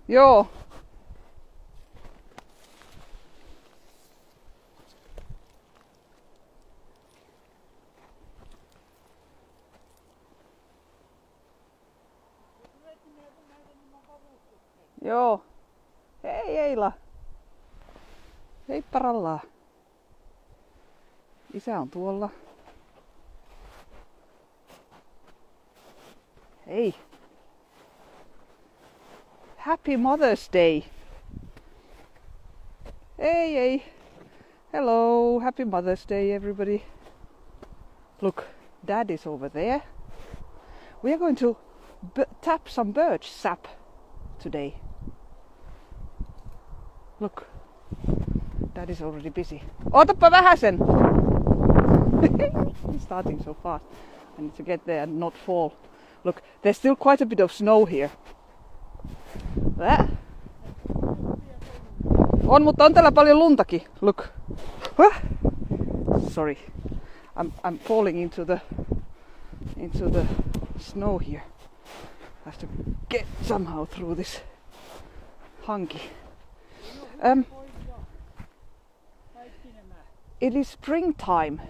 Joo. Joo. Hei Eila. Hei parallaa. Isä on tuolla. Hei. Happy Mother's Day. Hey. Hello. Happy Mother's Day everybody. Look, Dad is over there. We are going to tap some birch sap today. Look. Dad is already busy. Otappa vähäsen! He's starting so fast. I need to get there and not fall. Look, there's still quite a bit of snow here. On, mutta on täällä paljon luntakin. Look. Sorry. I'm falling into the snow here. I have to get somehow through this hanki. It is springtime.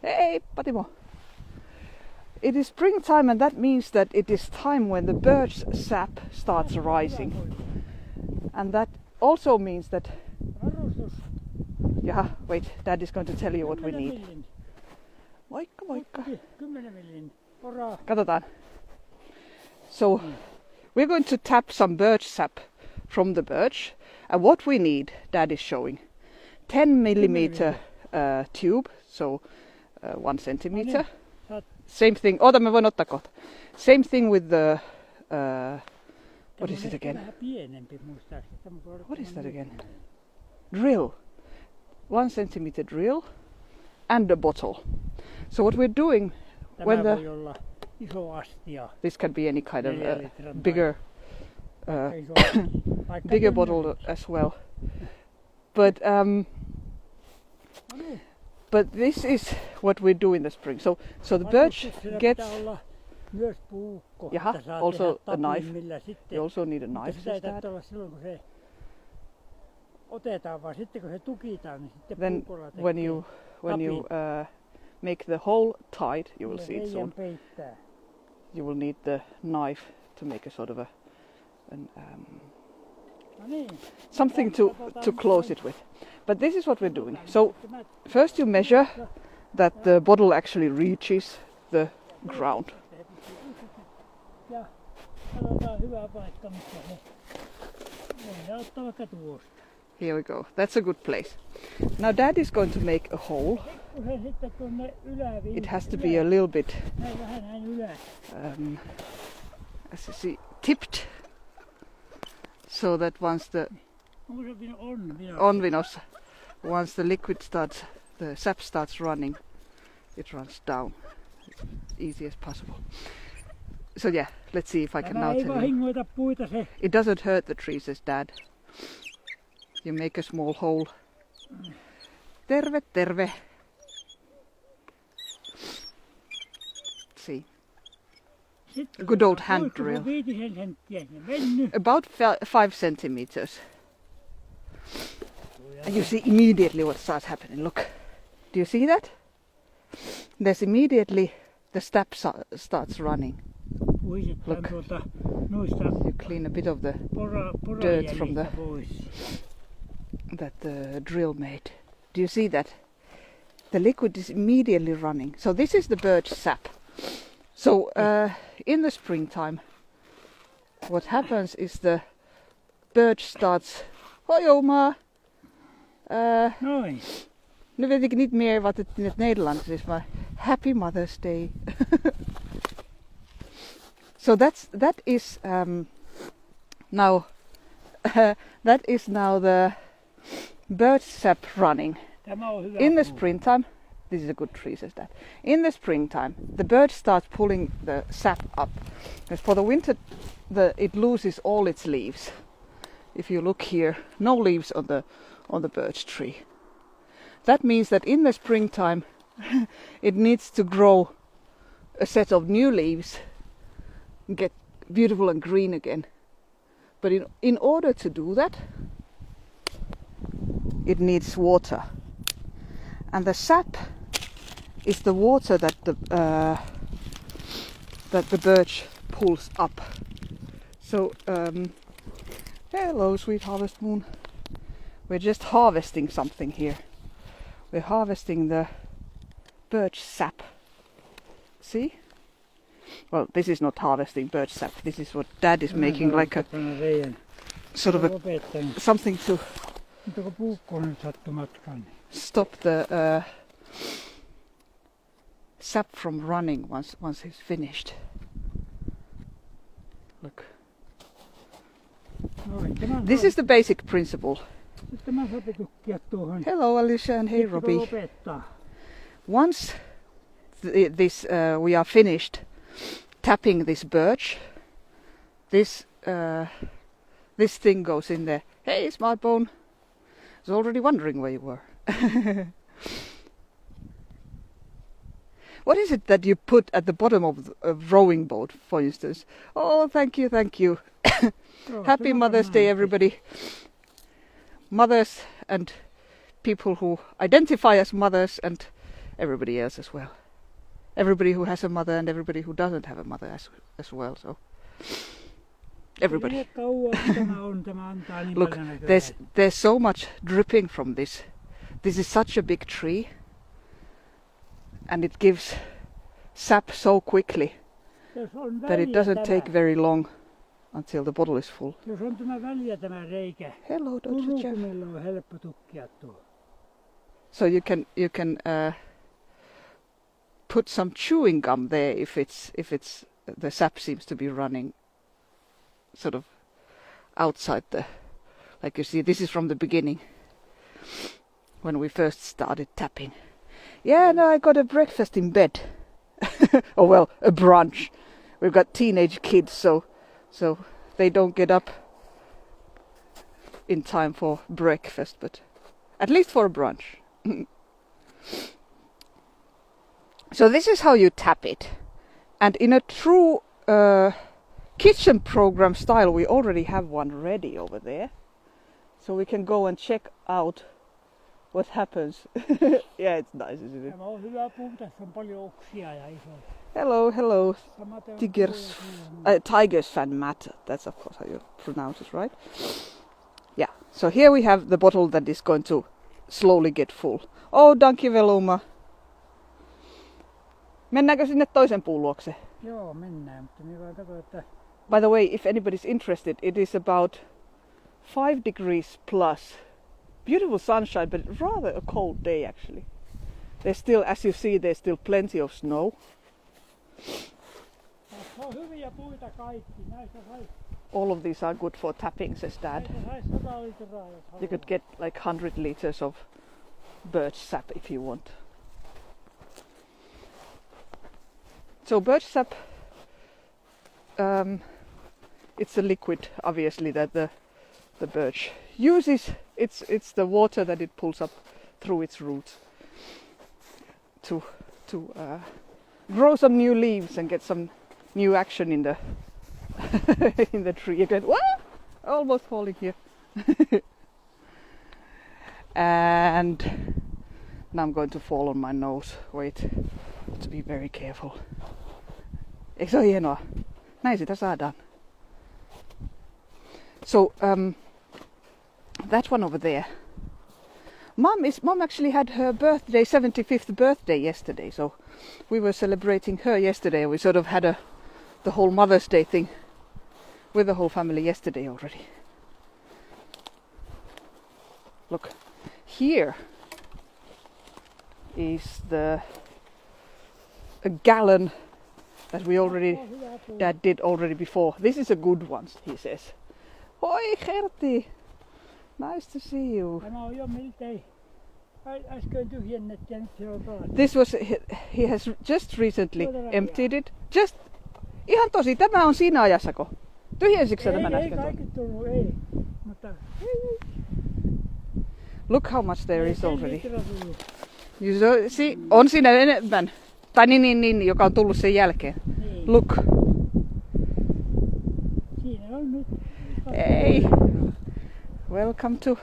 Hey, Patimo. It is springtime, and that means that it is time when the birch sap starts rising. And that also means that... Yeah, wait, Dad is going to tell you what we need. Moikka. Katsotaan. So, we're going to tap some birch sap from the birch. And what we need, Dad is showing. 10 millimeter tube, so 1 centimeter. Same thing. Ota, mä voin ottaa kohta. Same thing with the... what is it again? What is that again? Drill. 1 centimeter drill and a bottle. So what we're doing when the... This can be any kind of bigger bigger bottle as well. But this is what we do in the spring. So the birch gets... also a knife. You also need a knife, says Dad. Then when you make the hole tight, you will see it soon. You will need the knife to make a sort of something to close it with. But this is what we're doing. So first you measure that the bottle actually reaches the ground. Here we go. That's a good place. Now Dad is going to make a hole. It has to be a little bit, as you see, tipped, so that once the once the liquid starts, the sap starts running, it runs down as easy as possible. So yeah, let's see if I can now tell you. It doesn't hurt the tree, says Dad. You make a small hole. Terve. See. A good old hand drill. About 5 centimeters. And you see immediately what starts happening. Look. Do you see that? There's immediately the sap starts running. Look. You clean a bit of the dirt from that the drill made. Do you see that? The liquid is immediately running. So this is the birch sap. So in the springtime, what happens is the birch starts... Hoi oma! Nu weet ik niet meer wat het in het Nederlands is, maar Happy Mother's Day. So that is now the birch sap running. In the springtime, this is a good tree, says that. In the springtime, the birch starts pulling the sap up. Because for the winter, it loses all its leaves. If you look here, no leaves on the birch tree. That means that in the springtime, it needs to grow a set of new leaves, get beautiful and green again. But in order to do that, it needs water. And the sap is the water that the birch pulls up. So, hello, sweet harvest moon. We're just harvesting something here. We're harvesting the birch sap. See? Well, this is not harvesting birch sap. This is what Dad is making, like a sort of something to stop the sap from running once it's finished. Look. This is the basic principle. Hello Alicia and hey Robbie. Once we are finished tapping this birch, this thing goes in there. Hey Smart Bone! I was already wondering where you were. What is it that you put at the bottom of a rowing boat, for instance? Oh, thank you, thank you. Happy Mother's Day, everybody. Mothers and people who identify as mothers and everybody else as well. Everybody who has a mother and everybody who doesn't have a mother as well. So everybody. Look, there's so much dripping from this. This is such a big tree. And it gives sap so quickly that it doesn't take very long until the bottle is full. Hello, Dr. Jeff. So you can put some chewing gum there if it's the sap seems to be running sort of outside the, like you see, this is from the beginning when we first started tapping. Yeah, no, I got a breakfast in bed. Oh well, a brunch. We've got teenage kids, so they don't get up in time for breakfast, but at least for a brunch. So this is how you tap it. And in a true kitchen program style, we already have one ready over there. So we can go and check out what happens. Yeah, it's nice, isn't it? Hello, hello. Tigers fan Matt. That's of course how you pronounce it, right? Yeah. So here we have the bottle that is going to slowly get full. Oh, dankkiveloma. Mennäänkö sinne toisen puun luokse? Joo, mennään, mutta minä vaan takoin, että... By the way, if anybody's interested, it is about 5 degrees plus. Beautiful sunshine, but rather a cold day actually. There's still, as you see, there's still plenty of snow. All of these are good for tapping, says Dad. You could get like 100 liters of birch sap if you want. So birch sap, it's a liquid, obviously, that the birch uses. It's the water that it pulls up through its roots to grow some new leaves and get some new action in the in the tree. Again, what? Almost falling here. And now I'm going to fall on my nose. Wait, to be very careful. Eikö se ole hienoa? Näin sitä saadaan. So that one over there. Mom actually had her birthday, 75th birthday yesterday. So we were celebrating her yesterday. We sort of had the whole Mother's Day thing with the whole family yesterday already. Look, here is a gallon that we already, Dad did already before. This is a good one, he says. Hoi Gertie, nice to see you. This was, he has just recently emptied it. Just, ihan tosi, tämä on siinä ajassako? Tyhjensikö tämän äsken? Ei, mutta... Look how much there is already. You see, on siinä enemmän. Tai niin, joka on tullut sen jälkeen. Look. Hey, welcome to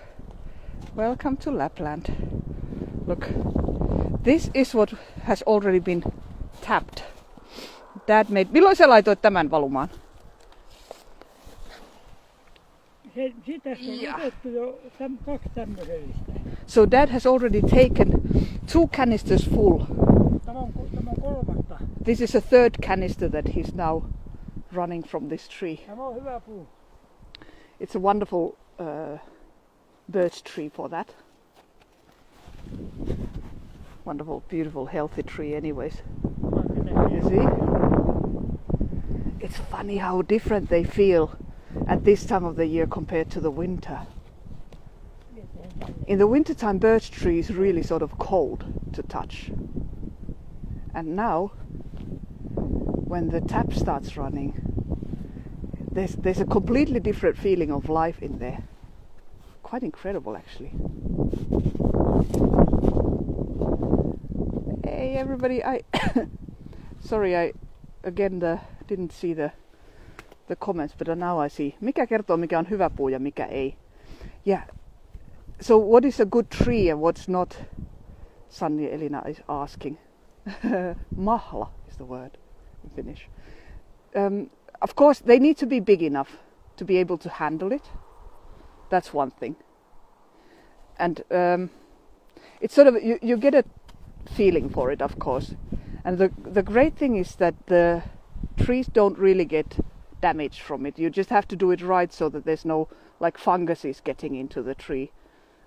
Lapland. Look, this is what has already been tapped. Dad made. Milloin sä laitoit tämän valumaan? Siitä on otettu jo 2 tämmöisellistä. So Dad has already taken 2 canisters full. Tämä on 3. This is a 3rd canister that he's now running from this tree. Tämä on hyvä puu. It's a wonderful birch tree for that. Wonderful, beautiful, healthy tree anyways. You see? It's funny how different they feel at this time of the year compared to the winter. In the wintertime, birch tree is really sort of cold to touch. And now, when the tap starts running, there's a completely different feeling of life in there. Quite incredible, actually. Hey everybody, sorry, I again didn't see the comments, but now I see. Mikä kertoo mikä on hyvä puu ja mikä ei? Yeah. So what is a good tree and what's not? Sanni Elina is asking. Mahla is the word in Finnish. Of course, they need to be big enough to be able to handle it. That's one thing. And it's sort of you get a feeling for it, of course. And the great thing is that the trees don't really get damaged from it. You just have to do it right so that there's no like funguses getting into the tree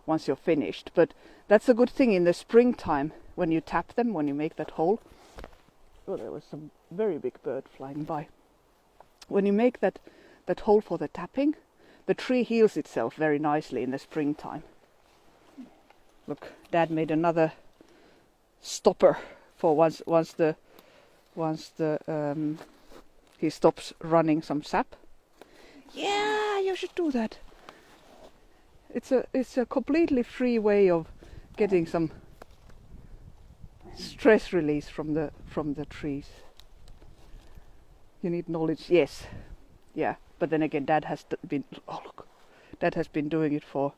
once you're finished. But that's a good thing in the springtime when you tap them, when you make that hole. Oh, there was some very big bird flying by. When you make that hole for the tapping, the tree heals itself very nicely in the springtime. Look, Dad made another stopper for once he stops running some sap. Yeah, you should do that. It's a completely free way of getting some stress release from the trees. You need knowledge, yes, yeah. But then again, Dad has been doing it for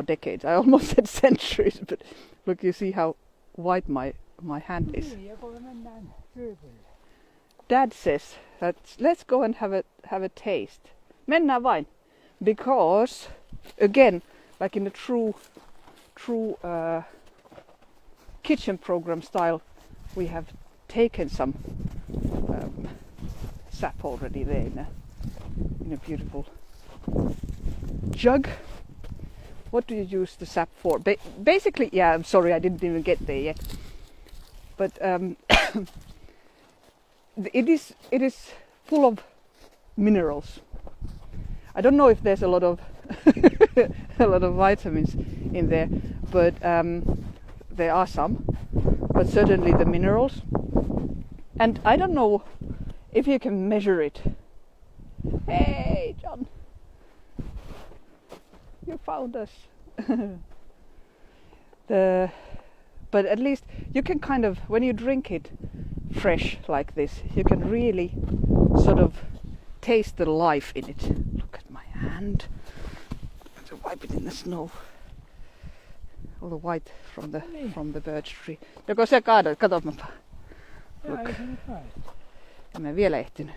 decades. I almost said centuries, but look, you see how white my hand is. Dad says that let's go and have a taste. Mennään vain, because again, like in a true kitchen program style, we have taken some sap already there in a beautiful jug. What do you use the sap for? Basically, yeah, I'm sorry, I didn't even get there yet. But it is full of minerals. I don't know if there's a lot of vitamins in there, but there are some. But certainly the minerals. And I don't know if you can measure it. Hey, John! You found us. But at least you can kind of, when you drink it fresh like this, you can really sort of taste the life in it. Look at my hand. I have to wipe it in the snow. All the white from the birch tree. Joko se kaadat? Katsoppa. Look. En mä vielä ehtinyt.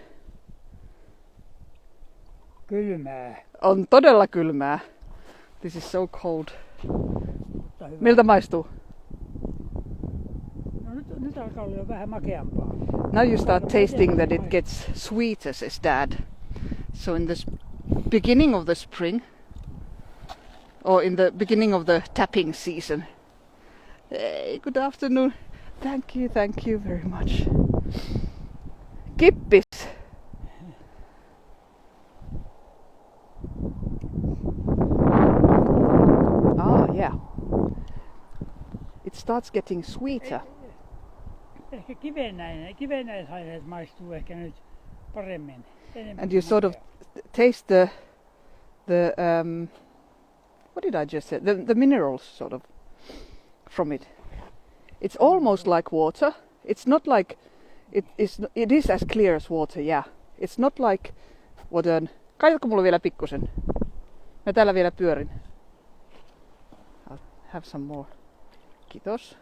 Kylmää. On todella kylmää. This is so cold. Miltä maistuu? No nyt alkaa olla jo vähän makeampaa. Now you start tasting that it gets sweeter, says Dad. So in the beginning of the spring, or in the beginning of the tapping season. Hey, good afternoon. Thank you very much. Kippis. Ah, yeah. It starts getting sweeter. Ehkä kivennäisaineet maistuu ehkä nyt paremmin. And you sort of taste the what did I just say? The minerals sort of from it. It's almost like water. It's not like it is as clear as water. Yeah, it's not like what an Kaitatko mulle vielä pikkusen? Mä täällä vielä pyörin. I'll have some more. Kiitos.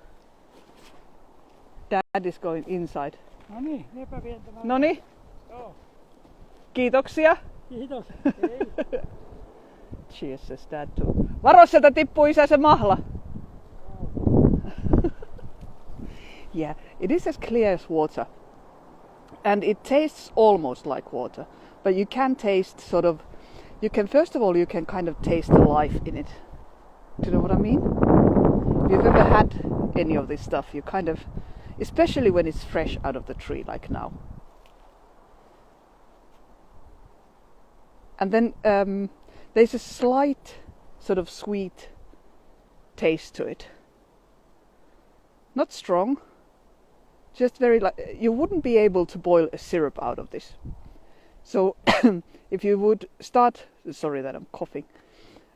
Dad is going inside. No niin, epävientämään. Noniin, Joo, kiitoksia. kiitos. Hei. Cheers, says Dad too. Varo, sieltä tippuu isä se mahla. Yeah, it is as clear as water. And it tastes almost like water. But you can taste sort of, first of all, you can kind of taste the life in it. Do you know what I mean? If you've ever had any of this stuff, you kind of, especially when it's fresh out of the tree like now. And then there's a slight sort of sweet taste to it. Not strong, just very like, you wouldn't be able to boil a syrup out of this. So if you would start, sorry that I'm coughing,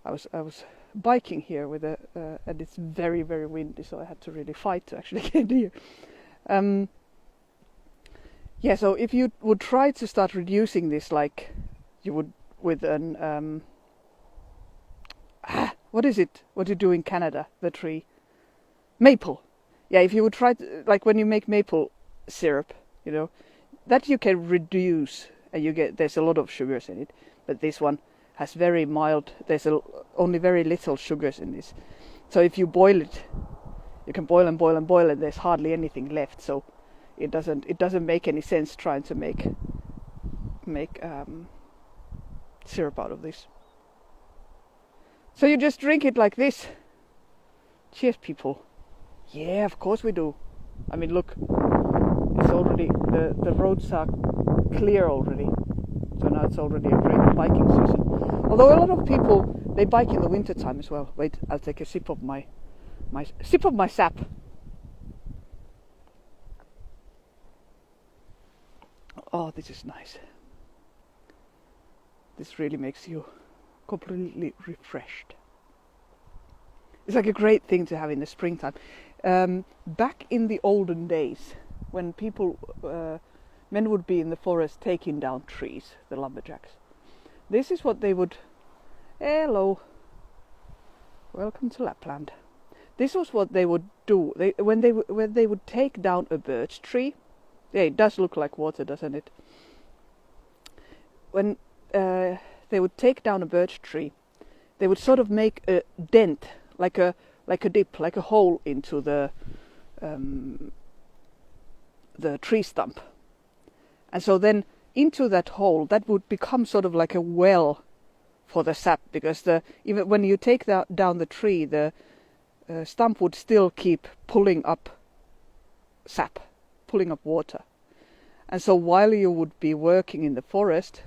I was biking here with and it's very, very windy, so I had to really fight to actually get here. Yeah, so if you would try to start reducing this like you would with an what is it? What do you do in Canada? The tree, maple. Yeah, if you would try to, like when you make maple syrup, you know, that you can reduce, and there's a lot of sugars in it. But this one has very mild. There's only very little sugars in this. So if you boil it, you can boil and boil and boil, and there's hardly anything left. So it doesn't make any sense trying to make syrup out of this. So you just drink it like this. Cheers, people. Yeah, of course we do. I mean, look, it's already, the roads are clear already. So now it's already a great biking season. Although a lot of people, they bike in the winter time as well. Wait, I'll take a sip of my sap. Oh, this is nice. This really makes you completely refreshed. It's like a great thing to have in the springtime. Back in the olden days, when men would be in the forest taking down trees, the lumberjacks, this is what they would. Hello, welcome to Lapland. This was what they would do. When they would take down a birch tree. Yeah, it does look like water, doesn't it? When they would take down a birch tree, they would sort of make a dent, like a dip, like a hole into the tree stump. And so then into that hole, that would become sort of like a well for the sap, because even when you take down the tree, the stump would still keep pulling up sap, pulling up water. And so while you would be working in the forest,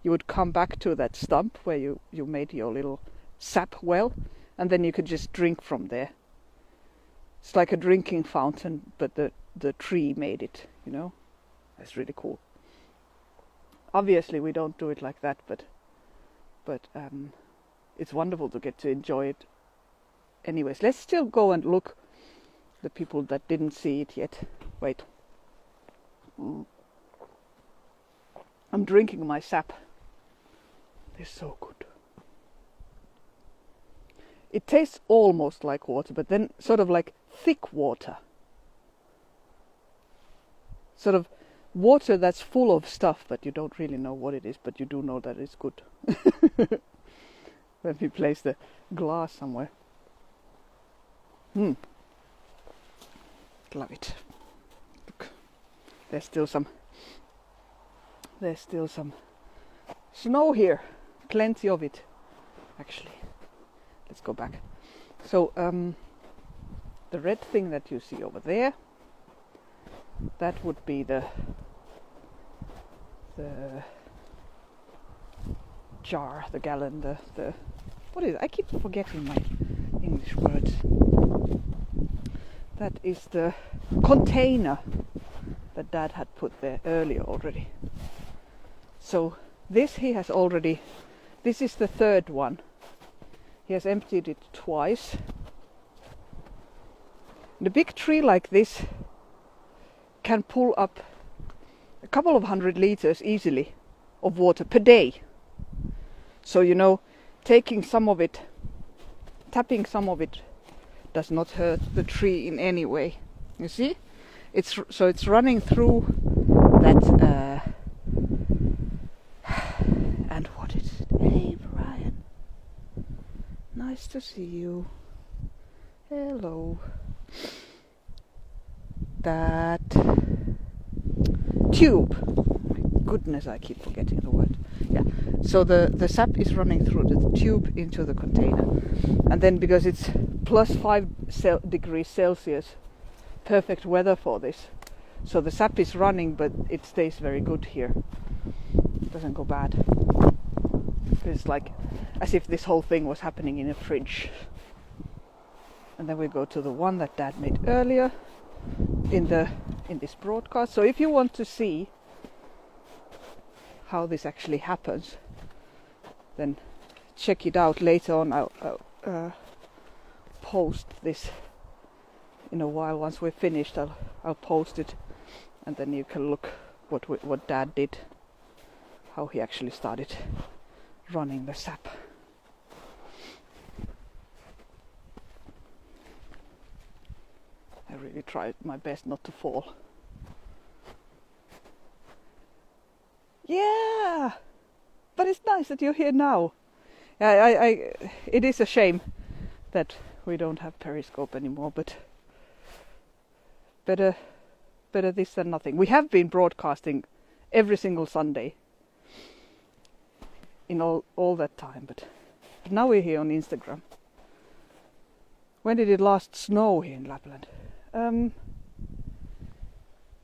you would come back to that stump where you made your little sap well, and then you could just drink from there. It's like a drinking fountain, but the tree made it, you know. That's really cool. Obviously we don't do it like that, but it's wonderful to get to enjoy it. Anyways, let's still go and look, the people that didn't see it yet. Wait. I'm drinking my sap. It's so good. It tastes almost like water, but then sort of like thick water. Sort of water that's full of stuff, but you don't really know what it is, but you do know that it's good. Let me place the glass somewhere. Love it. Look, there's still some snow here. Plenty of it, actually. Let's go back. So the red thing that you see over there, that would be the jar, the gallon, the what is it? I keep forgetting my English words. That is the container that Dad had put there earlier already. So this he has already, this is the third one. He has emptied it twice. And a big tree like this can pull up a couple of 100 liters easily of water per day. So you know, taking some of it, tapping some of it, does not hurt the tree in any way. You see, it's running through that. And what is it? Hey, Brian. Nice to see you. Hello. That tube. My goodness, I keep forgetting the word. Yeah. So the sap is running through the tube into the container, and then because it's plus 5 degrees Celsius, perfect weather for this. So the sap is running, but it stays very good here. It doesn't go bad. It's like as if this whole thing was happening in a fridge. And then we go to the one that Dad made earlier in this broadcast. So if you want to see how this actually happens, then check it out later on. I'll post this in a while. Once we're finished, I'll post it, and then you can look what Dad did, how he actually started running the sap. I really tried my best not to fall. Yeah, but it's nice that you're here now. It is a shame that we don't have Periscope anymore, but better this than nothing. We have been broadcasting every single Sunday in all that time, but now we're here on Instagram. When did it last snow here in Lapland?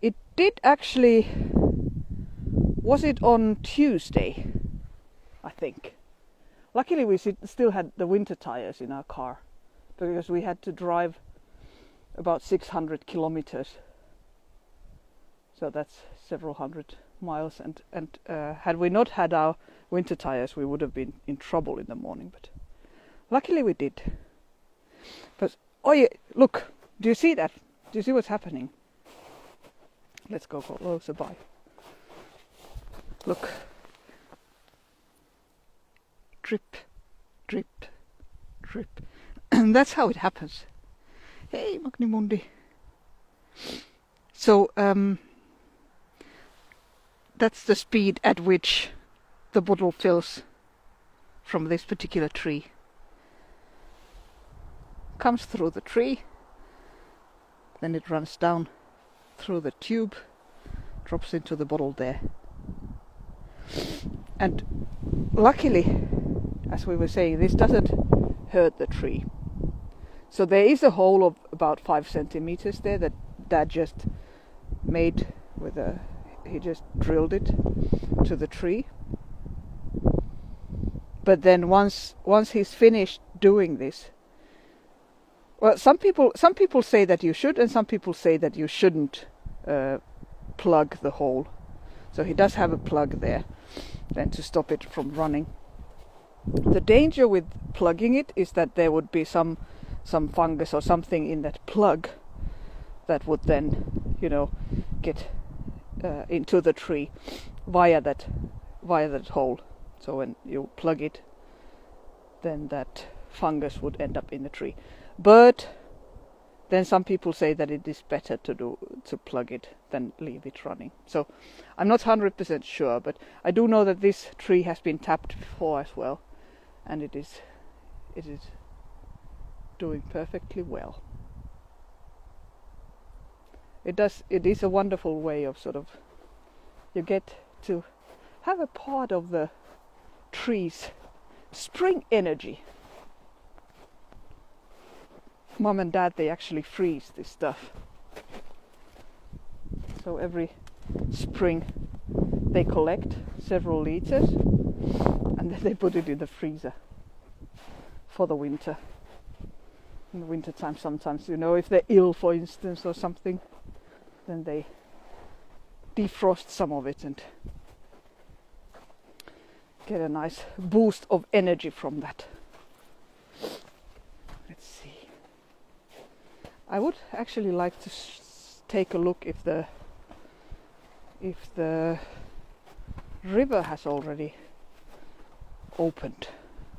It did actually. Was it on Tuesday? I think. Luckily we still had the winter tires in our car, because we had to drive about 600 kilometers. So that's several hundred miles, and had we not had our winter tires, we would have been in trouble in the morning. But luckily we did. But oh yeah, look! Do you see that? Do you see what's happening? Let's go closer by. Look. Drip, drip, drip. And that's how it happens. Hey, Magnimundi. So that's the speed at which the bottle fills from this particular tree. Comes through the tree, then it runs down through the tube, drops into the bottle there. And luckily, as we were saying, this doesn't hurt the tree. So there is a hole of about 5 centimeters there that Dad just made with he just drilled it to the tree. But then once he's finished doing this, well, some people say that you should, and some people say that you shouldn't plug the hole. So he does have a plug there, then to stop it from running. The danger with plugging it is that there would be some fungus or something in that plug that would then, get into the tree via that hole. So when you plug it, then that fungus would end up in the tree. But then some people say that it is better to plug it than leave it running. So I'm not 100% sure, but I do know that this tree has been tapped before as well, and it is doing perfectly well. It is a wonderful way of you get to have a part of the tree's spring energy. Mom and Dad, they actually freeze this stuff. So every spring they collect several liters and then they put it in the freezer for the winter. In the winter time sometimes, if they're ill, for instance, or something, then they defrost some of it and get a nice boost of energy from that. Let's see. I would actually like to take a look if the river has already opened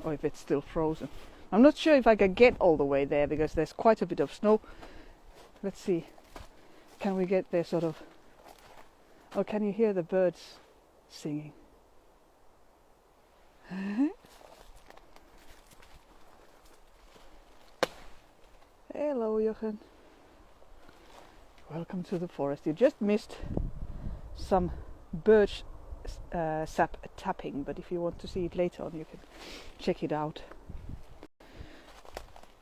or if it's still frozen. I'm not sure if I can get all the way there because there's quite a bit of snow. Let's see. Can we get there sort of? Oh, can you hear the birds singing? Hello, Jochen. Welcome to the forest. You just missed some birch sap tapping, but if you want to see it later on, you can check it out.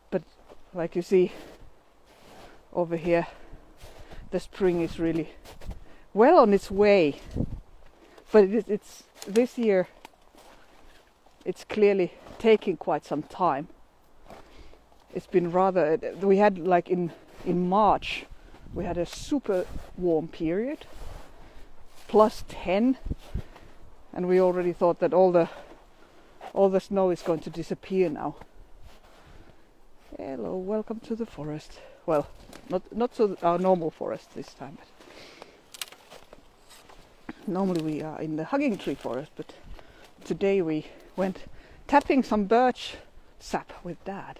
But like you see over here, the spring is really well on its way. But it's this year. It's clearly taking quite some time. It's been rather. We had like in March, we had a super warm period, +10, and we already thought that all the snow is going to disappear now. Hello, welcome to the forest. Well, not to our normal forest this time, but normally we are in the hugging tree forest, but today we went tapping some birch sap with Dad.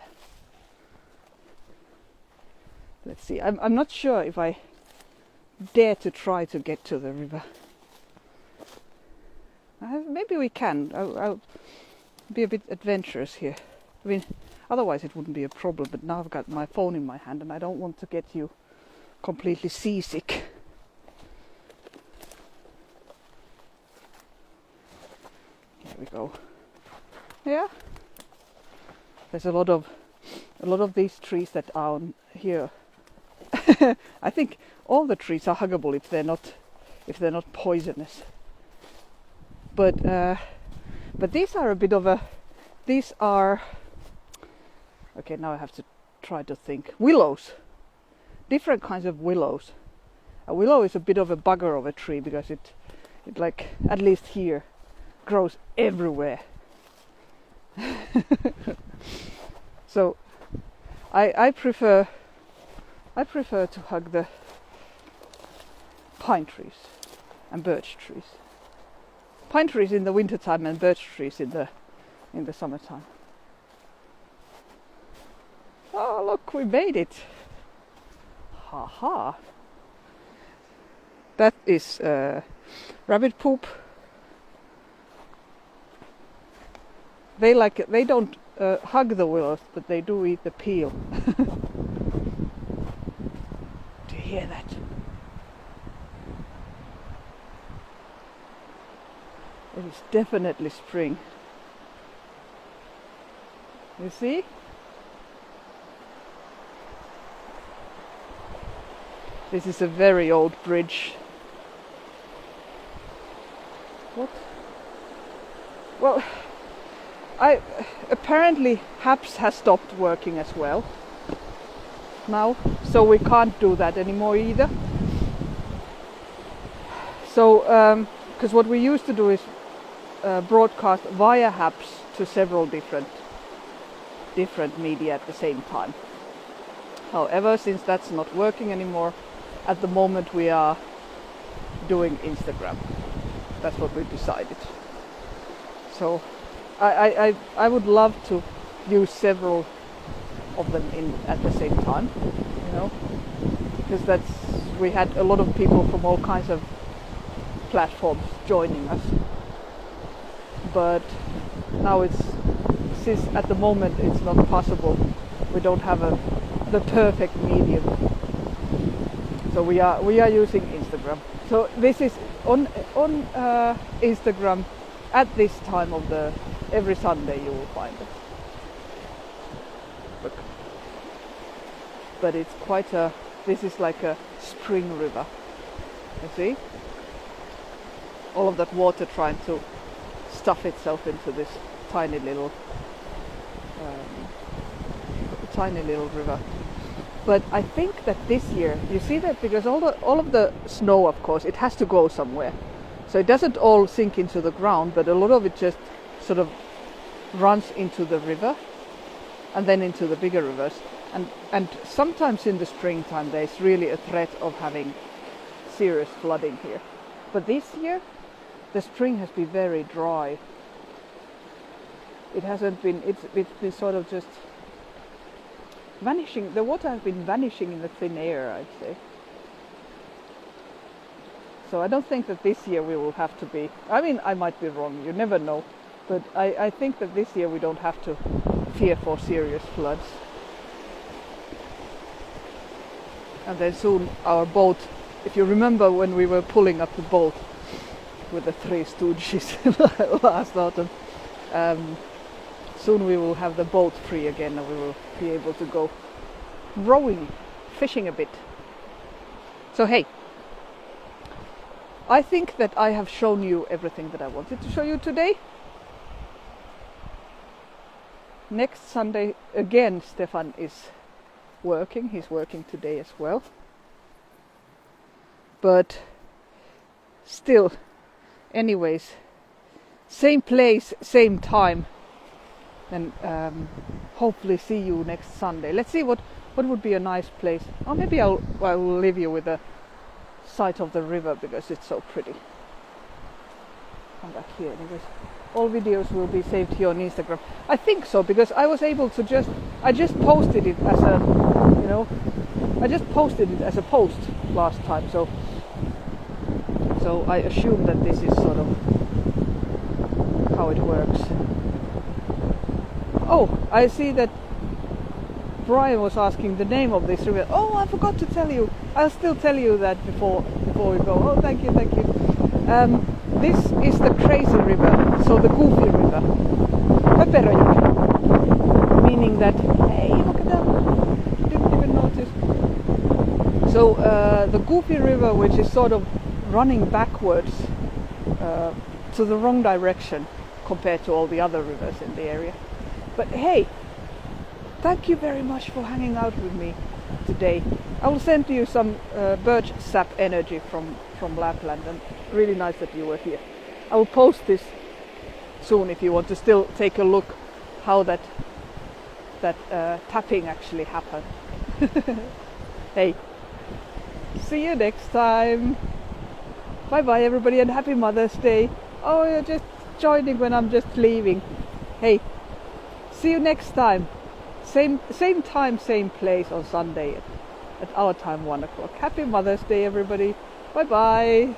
Let's see, I'm not sure if I dare to try to get to the river. Maybe we can. I'll be a bit adventurous here. I mean, otherwise it wouldn't be a problem, but now I've got my phone in my hand and I don't want to get you completely seasick. Here we go. Yeah. There's a lot of these trees that are on here. I think all the trees are huggable if they're not poisonous. But these are a bit of a. These are. Okay, now I have to try to think. Willows. Different kinds of willows. A willow is a bit of a bugger of a tree because it like, at least here, grows everywhere. So I prefer to hug the pine trees and birch trees. Pine trees in the wintertime and birch trees in the summertime. Oh, look, we made it. Haha. That is rabbit poop. They don't hug the willows, but they do eat the peel. Do you hear that? It is definitely spring. You see? This is a very old bridge. What? Well, apparently HAPS has stopped working as well now, so we can't do that anymore either. So, because what we used to do is broadcast via HAPS to several different media at the same time. However, since that's not working anymore, at the moment we are doing Instagram. That's what we decided. So I would love to use several of them at the same time, you know, because we had a lot of people from all kinds of platforms joining us. But now since at the moment it's not possible, we don't have the perfect medium. So we are using Instagram. So this is on Instagram at this time of every Sunday you will find it. Look. But it's this is like a spring river. You see? All of that water trying to stuff itself into this tiny little river. But I think that this year, you see that because all of the snow, of course, it has to go somewhere. So it doesn't all sink into the ground, but a lot of it just sort of runs into the river and then into the bigger rivers. And sometimes in the springtime there's really a threat of having serious flooding here. But this year the spring has been very dry. it hasn't been. It's been sort of just vanishing. The water has been vanishing in the thin air, I'd say. So I don't think that this year we will have to be. I mean, I might be wrong. You never know. But I think that this year we don't have to fear for serious floods. And then soon our boat, if you remember when we were pulling up the boat with the Three Stooges last autumn, soon we will have the boat free again and we will be able to go rowing, fishing a bit. So hey, I think that I have shown you everything that I wanted to show you today. Next Sunday again Stefan is working. He's working today as well. But still, anyways, same place, same time. And hopefully see you next Sunday. Let's see what would be a nice place. Or maybe I will leave you with a sight of the river because it's so pretty. Come back here anyways. All videos will be saved here on Instagram. I think so because I was able to I just posted it as a, I just posted it as a post last time. So I assume that this is sort of how it works. Oh, I see that Brian was asking the name of this river. Oh, I forgot to tell you. I'll still tell you that before we go. Oh, thank you. This is the crazy river, so the goofy river. Meaning that, hey, look at that. Didn't even notice. So the goofy river, which is sort of running backwards to the wrong direction compared to all the other rivers in the area. But hey, thank you very much for hanging out with me today. I will send you some birch sap energy from Lapland, and really nice that you were here. I will post this soon if you want to still take a look how that tapping actually happened. Hey, see you next time. Bye bye everybody and happy Mother's Day. Oh, you're just joining when I'm just leaving. Hey, see you next time. Same time, same place on Sunday at our time, 1 o'clock. Happy Mother's Day everybody. Bye bye.